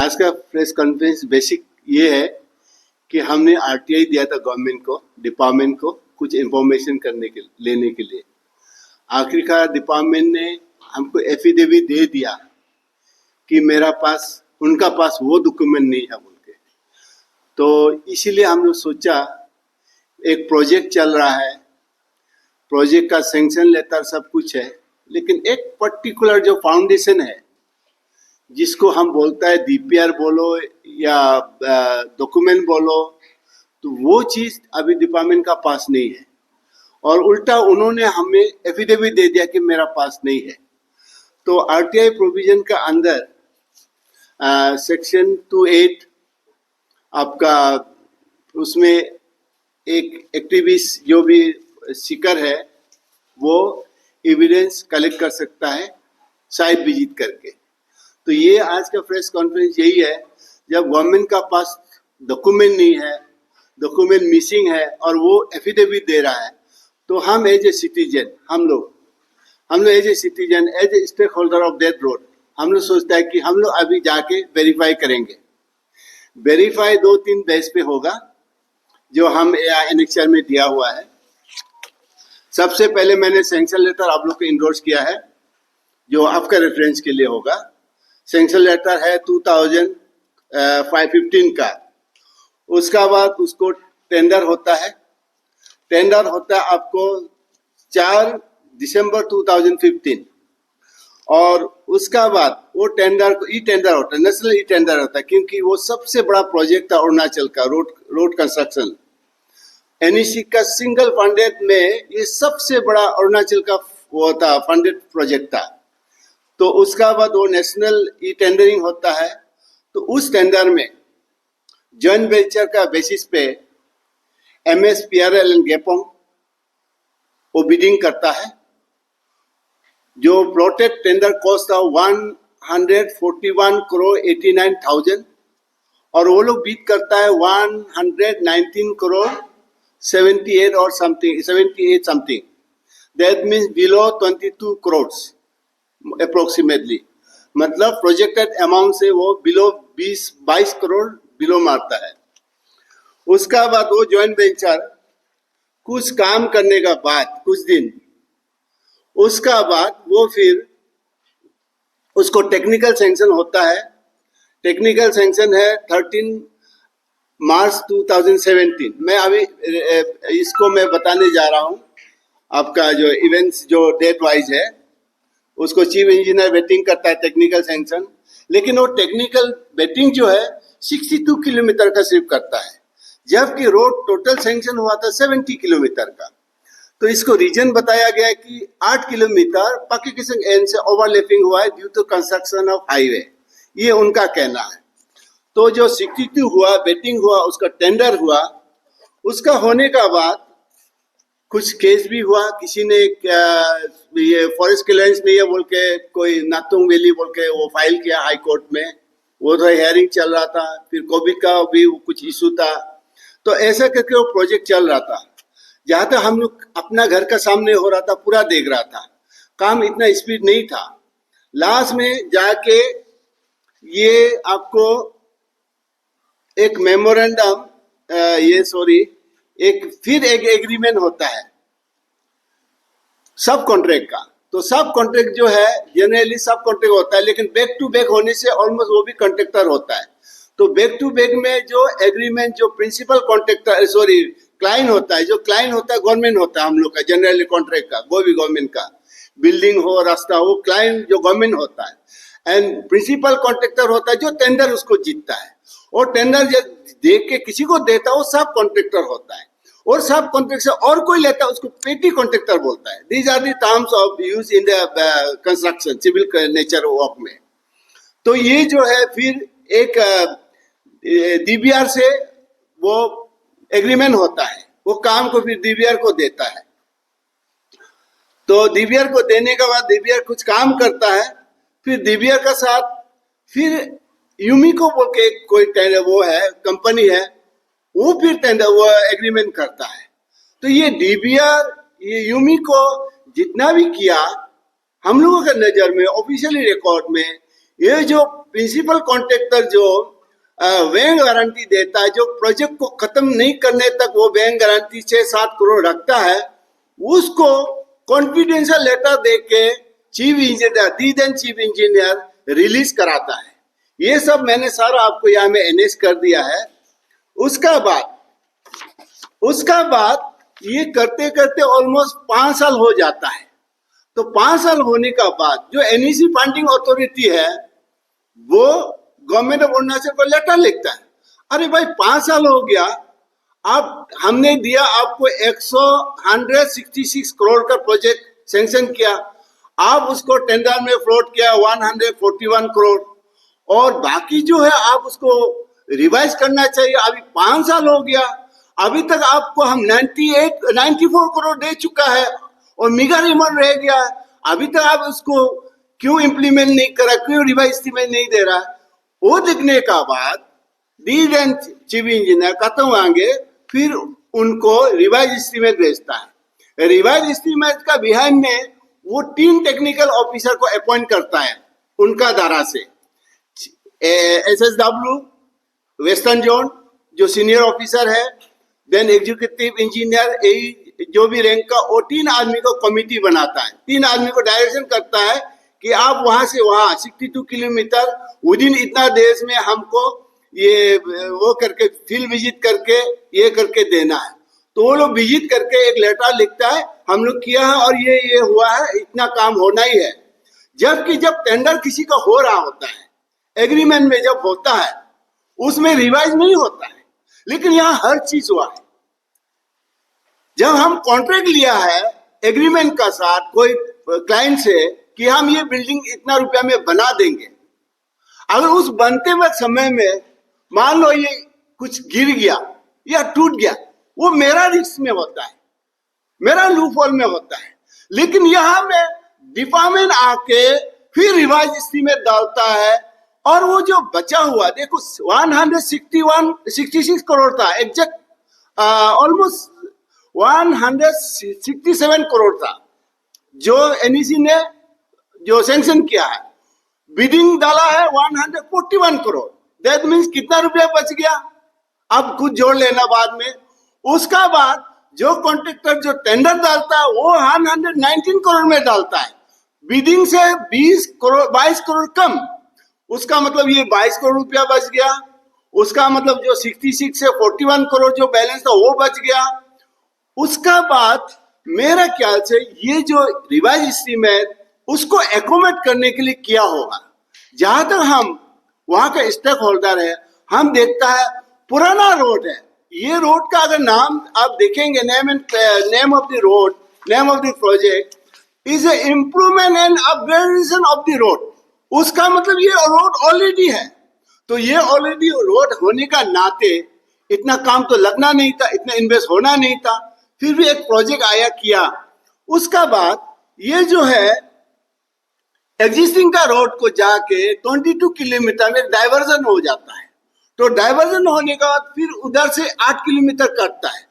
आज का press conference basic ये है कि हमने आरटीआई दिया था गवर्नमेंट को, डिपार्टमेंट को कुछ इंफॉर्मेशन लेने के लिए। आखिरकार डिपार्टमेंट ने हमको एफिडेविट दे दिया कि उनका पास वो डॉक्यूमेंट नहीं है बोल के। तो इसीलिए हम लोग सोचा, एक प्रोजेक्ट चल रहा है, प्रोजेक्ट का सैंक्शन लेटर सब कुछ है, लेकिन एक पर्टिकुलर जो फाउंडेशन है जिसको हम बोलता है डीपीआर बोलो या डॉक्यूमेंट बोलो, तो वो चीज अभी डिपार्टमेंट का पास नहीं है। और उल्टा उन्होंने हमें एफिडेविट दे दिया कि मेरा पास नहीं है। तो आरटीआई प्रोविजन का अंदर सेक्शन 28 आपका, उसमें एक एक्टिविस्ट जो भी सीकर है वो एविडेंस कलेक्ट कर सकता है साइट विजिट करके। तो ये आज का प्रेस कॉन्फ्रेंस यही है, जब गवर्नमेंट का पास डॉक्यूमेंट नहीं है, डॉक्यूमेंट मिसिंग है और वो एफिडेविट दे रहा है, तो हम एज ए सिटीजन, हम लोग as a citizen, as a stakeholder of that road, हम लोग सोचता है कि हम लोग अभी जाके वेरीफाई करेंगे। वेरीफाई 2-3 बेस पे होगा जो हम एनेक्चर में दिया हुआ है। सबसे पहले मैंने सैंक्शन लेटर आप लोग को इंडोर्स किया है, जो आपका रेफरेंस के लिए होगा। सैंक्शन लेटर है 2015 का। उसका बाद उसको टेंडर होता है। टेंडर होता है आपको 4 दिसंबर 2015। और उसका बाद वो टेंडर को ई टेंडर होता है, नेशनल ई टेंडर होता है, क्योंकि वो सबसे बड़ा प्रोजेक्ट था अरुणाचल का रोड कंस्ट्रक्शन। एनईसी का सिंगल फंडेड में ये सबसे बड़ा अरुणाचल का वो था, फंडेड प्रोजेक्ट था। तो उसका बाद वो नेशनल ई टेंडरिंग होता है। तो उस टेंडर में जॉइंट वेंचर का बेसिस पे MSPRL एंड गेपोंग वो बिडिंग करता है। जो प्लॉटेड टेंडर कॉस्ट था 141 करोड़ 89,000 और वो लोग बीट करता है 119 करोड़ 78 और something 78 something. That means below 22 crore approximately, मतलब प्रोजेक्टेड अमाउंट से वो बिलो 22 करोड़ बिलो मारता है। उसका बाद वो जॉइंट वेंचर कुछ काम करने का बाद कुछ दिन, उसका बाद वो फिर उसको टेक्निकल सैंक्शन होता है। टेक्निकल सैंक्शन है 13 मार्च 2017। मैं अभी इसको मैं बताने जा रहा हूँ। आपका जो इवेंट्स जो डेट वाइज है उसको चीफ इंजीनियर वेटिंग करता है टेक्निकल सैंक्शन, लेकिन वो टेक्निकल वेटिंग जो है 62 किलोमीटर का सिर्फ करता है, जबकि रोड टोटल सैंक्शन हुआ था 70 किलोमीटर का। तो इसको रीजन बताया गया है कि 8 किलोमीटर पाकी किसंग एंड से ओवरलैपिंग हुआ है due to construction of highway, ये उनका कहना है। तो जो 62 हुआ, वेटिंग हुआ, उसका टेंडर हुआ, उसका होने का बाद कुछ केस भी हुआ। किसी ने ये फॉरेस्ट क्लियरेंस नहीं है बोल के कोई नातुंग वैली बोल के वो फाइल किया हाई कोर्ट में, वो तो हियरिंग चल रहा था। फिर कोविड का भी कुछ इशू था, तो ऐसा करके वो प्रोजेक्ट चल रहा था। जहाँ तक हम लोग अपना घर का सामने हो रहा था पूरा देख रहा था, काम इतना स्पीड नहीं था। लास्ट में जाके ये आपको एक मेमोरेंडम फिर एक एग्रीमेंट होता है सब कॉन्ट्रैक्ट का। तो सब कॉन्ट्रैक्ट जो है जनरली सब कॉन्ट्रैक्ट होता है, लेकिन बैक टू बैक होने से ऑलमोस्ट वो भी कॉन्ट्रैक्टर होता है। तो बैक टू बैक में जो एग्रीमेंट जो प्रिंसिपल कॉन्ट्रैक्टर क्लाइंट होता है, जो क्लाइंट होता है गवर्नमेंट होता है हम लोग का जनरली कॉन्ट्रैक्ट का, वो भी गवर्नमेंट का, बिल्डिंग हो रास्ता हो, क्लाइंट जो गवर्नमेंट होता है। एंड प्रिंसिपल कॉन्ट्रैक्टर होता है जो टेंडर उसको जीतता है, और टेंडर जब देख के किसी को देता है वो सब कॉन्ट्रैक्टर होता है, और सब कॉन्ट्रैक्ट से और कोई लेता है उसको पेटी कॉन्ट्रैक्टर बोलता है। These are the terms of use in the construction civil nature work में। तो ये जो है फिर एक डीबीआर से वो एग्रीमेंट होता है, वो काम को फिर डीबीआर को देता है। तो डीबीआर को देने के बाद डीबीआर कुछ काम करता है, फिर डीबीआर का साथ फिर यूमिको बोल के कोई वो है कंपनी है, वो फिर टेंडर वो एग्रीमेंट करता है। तो ये डीबीआर ये यूमिको जितना भी किया हम लोगों के नजर में ऑफिशियली रिकॉर्ड में ये जो प्रिंसिपल कॉन्ट्रैक्टर जो बैंक गारंटी देता है, जो प्रोजेक्ट को खत्म नहीं करने तक वो बैंक गारंटी 6-7 करोड़ रखता है, उसको कॉन्फिडेंशियल लेटर देके चीफ इंजीनियर रिलीज कराता है। ये सब मैंने सारा आपको यहाँ में एनएस कर दिया है। उसका बाद ये करते करते ऑलमोस्ट 5 साल हो जाता है। तो 5 साल होने का बाद जो एनईसी फंडिंग अथॉरिटी है वो गवर्नमेंट ऑफ अरुणाचल को लेटर लिखता है, अरे भाई 5 साल हो गया, आप हमने दिया आपको 166 करोड़ का प्रोजेक्ट सैंक्शन किया, आप उसको टेंडर में फ्लोट किया 141 करोड़, और बाकी जो है आप उसको रिवाइज करना चाहिए। अभी 5 साल हो गया, अभी तक आपको हम 94 करोड़ दे चुका है और मेगा रिमांड रह गया है, अभी तक आप उसको क्यों इम्प्लीमेंट नहीं करा, क्यों रिवाइज एस्टीमेट नहीं दे रहा। वो दिखने का बाद डीन चीफ इंजीनियर खत्म होंगे, फिर उनको रिवाइज एस्टीमेट भेजता है। रिवाइज एस्टीमेट का बिहाइंड में वो 3 टेक्निकल ऑफिसर को अपॉइंट करता है उनका दायरा से। SSW वेस्टर्न जोन जो सीनियर ऑफिसर है, देन एग्जीक्यूटिव इंजीनियर जो भी रैंक का, वो 3 आदमी को कमिटी बनाता है, 3 आदमी को डायरेक्शन करता है कि आप वहां से वहां 62 किलोमीटर विदिन इतना देश में हमको ये वो करके फील्ड विजिट करके ये करके देना है। तो वो लोग विजिट करके एक लेटर लिखता है, हम लोग किया है और ये हुआ है, इतना काम होना ही है। जबकि जब टेंडर किसी का हो रहा होता है, एग्रीमेंट में जब होता है, उसमें रिवाइज नहीं होता है, लेकिन यहाँ हर चीज हुआ है। जब हम कॉन्ट्रैक्ट लिया है एग्रीमेंट का साथ कोई क्लाइंट से कि हम ये बिल्डिंग इतना रुपया में बना देंगे, अगर उस बनते हुए समय में मान लो ये कुछ गिर गया या टूट गया, वो मेरा रिस्क में होता है, मेरा लूपहोल में होता है। लेकिन यहाँ में डिपार्टमेंट आके फिर रिवाइज एस्टीमेट डालता है, और वो जो बचा हुआ देखो 166 करोड़ था, एग्जैक्ट ऑलमोस्ट 167 करोड़ था जो एनईसी ने जो सैंक्शन किया है। बिडिंग डाला है 141 करोड़, दैट मीन्स कितना रुपया बच गया, अब कुछ जोड़ लेना बाद में। उसका बाद जो कॉन्ट्रैक्टर जो टेंडर डालता है वो 119 करोड़ में डालता है, बिडिंग से 22 करोड़ कम, उसका मतलब ये 22 करोड़ रुपया बच गया। उसका मतलब जो 66 से 41 करोड़ जो बैलेंस था वो बच गया। उसका बाद मेरा ख्याल से ये जो रिवाइज एस्टीमेट उसको एकोमोडेट करने के लिए किया होगा। जहां तक हम वहां का स्टेक होल्डर है, हम देखता है पुराना रोड है, ये रोड का अगर नाम आप देखेंगे, name of the road, name of the project is a improvement and upgradation of the road, उसका मतलब ये रोड ऑलरेडी है। तो ये ऑलरेडी रोड होने का नाते इतना काम तो लगना नहीं था, इतना इन्वेस्ट होना नहीं था, फिर भी एक प्रोजेक्ट आया किया। उसका बाद ये जो है एग्जिस्टिंग का रोड को जाके 22 किलोमीटर में डाइवर्जन हो जाता है। तो डाइवर्जन होने के बाद फिर उधर से 8 किलोमीटर कटता है।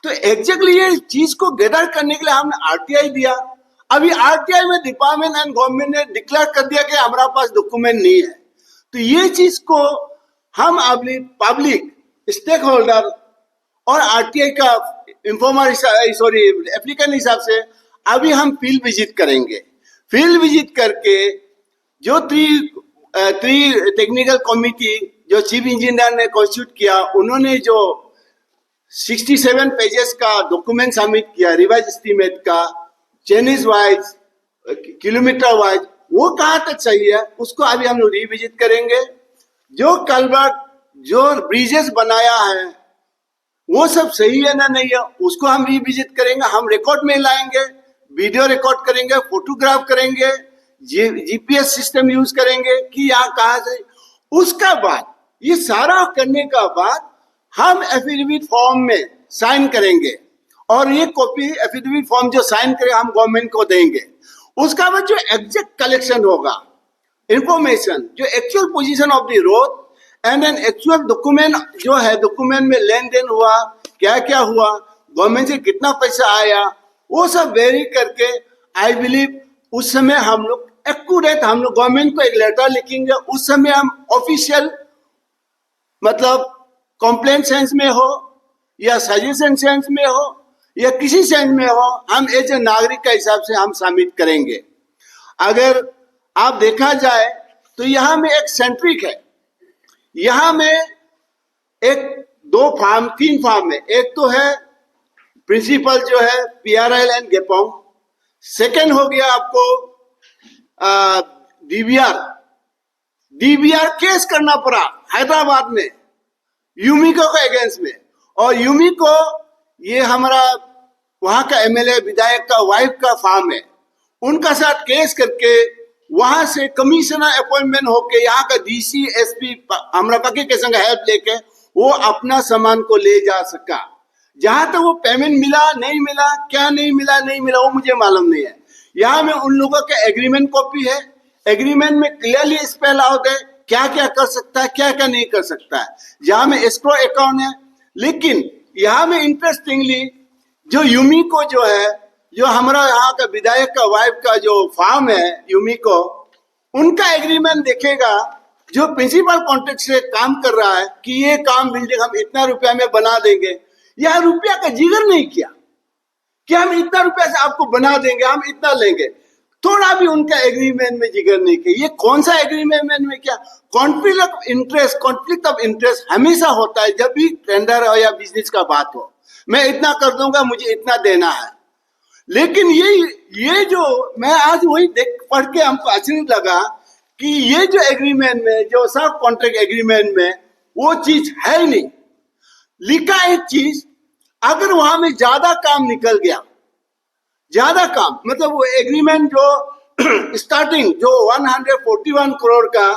तो एग्जैक्टली ये चीज को गैदर करने के लिए हमने आरटीआई दिया। अभी आरटीआई में डिपार्टमेंट एंड गवर्नमेंट ने डिक्लेयर कर दिया कि हमारा पास डॉक्यूमेंट नहीं है। तो ये चीज को हम अभी पब्लिक स्टेक होल्डर और आरटीआई का एप्लीकेंट हिसाब से अभी हम फील्ड विजिट करेंगे। फील्ड विजिट करके जो थ्री टेक्निकल कमिटी जो चीफ इंजीनियर ने कॉन्स्टिट्यूट किया, उन्होंने जो 67 पेजेस का डॉक्यूमेंट सबमिट किया रिवाइज एस्टीमेट का, चेनिस वाइज, किलोमीटर वाइज, वो कहाँ तक सही है उसको अभी हम लोग रिविजिट करेंगे। जो कल्वर्ट, जो ब्रिजेस बनाया है वो सब सही है ना नहीं है उसको हम रिविजिट करेंगे। हम रिकॉर्ड में लाएंगे, वीडियो रिकॉर्ड करेंगे, फोटोग्राफ करेंगे, जीपीएस सिस्टम यूज करेंगे कि यहाँ कहाँ से। उसका बाद ये सारा करने का बाद हम एफिडेविट फॉर्म में साइन करेंगे और ये कॉपी एफिडेविट फॉर्म जो साइन करे हम गवर्नमेंट को देंगे। उसका बाद जो एग्जैक्ट कलेक्शन होगा इंफॉर्मेशन, जो actual position of the road and an actual document जो है, डॉक्यूमेंट में लेन देन हुआ, क्या क्या हुआ, गवर्नमेंट से कितना पैसा आया, वो सब वेरी करके आई बिलीव उस समय हम लोग एक्यूरेट हम लोग गवर्नमेंट को एक लेटर लिखेंगे, उस समय हम ऑफिशियल मतलब कंप्लेंट सेंस में हो या सजेशन सेंस में हो या किसी सेंस में हो, हम एज ए नागरिक का हिसाब से हम सबमिट करेंगे। अगर आप देखा जाए तो यहां में एक सेंट्रिक है, यहां में एक तीन फार्म है। एक तो है प्रिंसिपल जो है PRL एंड गेपोंग, सेकेंड हो गया आपको डीबीआर केस करना पड़ा हैदराबाद में यूमिको के अगेंस्ट में, और यूमिको ये हमारा वहां का MLA विधायक का वाइफ का फार्म है, उनका साथ केस करके वहां से कमिश्नर अपॉइंटमेंट होके यहाँ का DC SP हमारा पक्के के संग हेल्प लेके वो अपना सामान को ले जा सका। जहां तक वो पेमेंट मिला नहीं मिला, क्या नहीं मिला वो मुझे मालूम नहीं है। यहाँ में उन लोगों का एग्रीमेंट कॉपी है, एग्रीमेंट में क्लियरली स्पेल आउट है क्या क्या कर सकता है, क्या क्या नहीं कर सकता है। जहां में एस्क्रो अकाउंट है, लेकिन यहाँ में इंटरेस्टिंगली जो यूमिको जो है, जो हमारा यहाँ का विधायक का वाइफ का जो फार्म है यूमिको, उनका एग्रीमेंट देखेगा जो प्रिंसिपल कॉन्ट्रैक्ट से काम कर रहा है कि ये काम बिल्डिंग हम इतना रुपया में बना देंगे, यह रुपया का जिक्र नहीं किया कि हम इतना रुपया से आपको बना देंगे, हम इतना लेंगे, थोड़ा भी उनका एग्रीमेंट में जिक्र नहीं किया। ये कौन सा एग्रीमेंट में क्या कॉन्फ्लिक्ट ऑफ इंटरेस्ट हमेशा होता है जब भी टेंडर हो या बिजनेस का बात हो। मैं इतना कर दूंगा, मुझे इतना देना है, लेकिन ये जो मैं आज वही पढ़ के हमको आश्चर्य लगा कि ये जो एग्रीमेंट में, जो सब कॉन्ट्रैक्ट एग्रीमेंट में वो चीज है ही नहीं। लिखा एक चीज, अगर वहां में ज्यादा काम निकल गया, ज्यादा काम मतलब वो एग्रीमेंट जो स्टार्टिंग जो 141 करोड़ का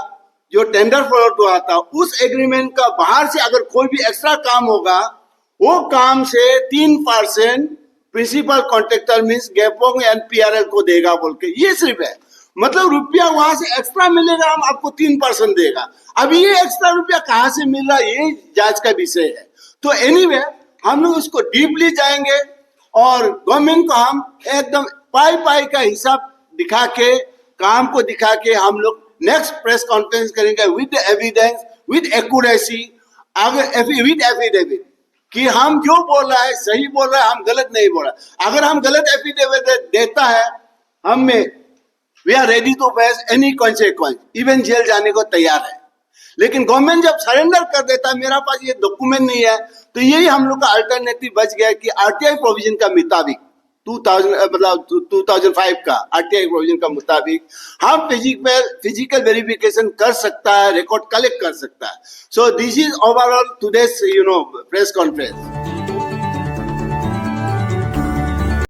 जो टेंडर फ्लोट हुआ था, उस एग्रीमेंट का बाहर से अगर कोई भी एक्स्ट्रा काम होगा, वो काम से 3% प्रिंसिपल कॉन्ट्रैक्टर मींस गेपोंग एंड PRL को देगा बोल के, ये सिर्फ है। मतलब रुपया वहां से एक्स्ट्रा मिलेगा, हम आपको 3% देगा। अब ये एक्स्ट्रा रुपया कहां से मिल रहा है, ये जांच का विषय है। तो एनीवे हम लोग उसको डीपली जाएंगे और गवर्नमेंट को हम एकदम पाई का हिसाब दिखा के, काम को दिखा के हम लोग नेक्स्ट प्रेस कॉन्फ्रेंस करेंगे with evidence, with accuracy, with affidavit कि हम जो बोल रहा है सही बोल रहा है, हम गलत नहीं बोल रहा। अगर हम गलत एफिडेविट देता है, हम में we are ready to face any consequence, even jail जाने को तैयार है। लेकिन गवर्नमेंट जब सरेंडर कर देता है, मेरा पास ये डॉक्यूमेंट नहीं है, तो यही हम लोग का अल्टरनेटिव बच गया कि RTI प्रोविजन का मुताबिक 2005 का RTI प्रोविजन का मुताबिक हम फिजिकल वेरिफिकेशन कर सकता है, रिकॉर्ड कलेक्ट कर सकता है। So this is overall today's press conference.